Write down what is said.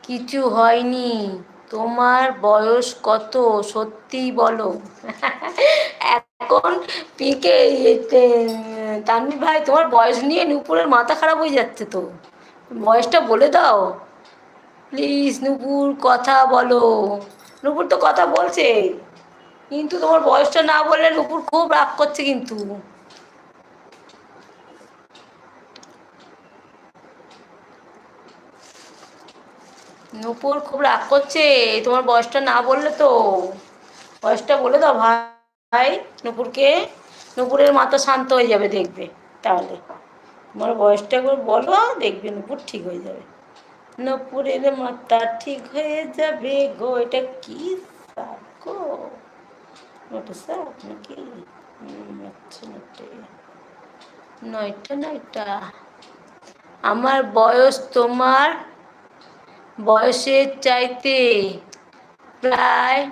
কিছু হয়নি। তোমার বয়স কত সত্যি বলো? এখন পিকে তানভীর ভাই, তোমার বয়স নিয়ে নূপুরের মাথা খারাপ হয়ে যাচ্ছে তো। বয়সটা বলে দাও প্লিজ। নূপুর কথা বলো। নূপুর তো কথা বলছে, কিন্তু তোমার বয়সটা না বললে নূপুর খুব রাগ করছে কিন্তু। নূপুর খুব রাগ করছে, তোমার বয়সটা না বললে তো। বয়সটা বলে দাও ভাই নূপুরকে। নূপুরের মাথা শান্ত হয়ে যাবে দেখবে তাহলে। তোমার বয়সটা একবার বলো, দেখবে নূপুর ঠিক হয়ে যাবে। নূপুরের মাথা ঠিক হয়ে যাবে গো। এটা কি শাক গো? নোটে শাক নাকি? আচ্ছা, নোটে নয়টা নয়টা। আমার বয়স তোমার বয়সের চাইতে প্রায়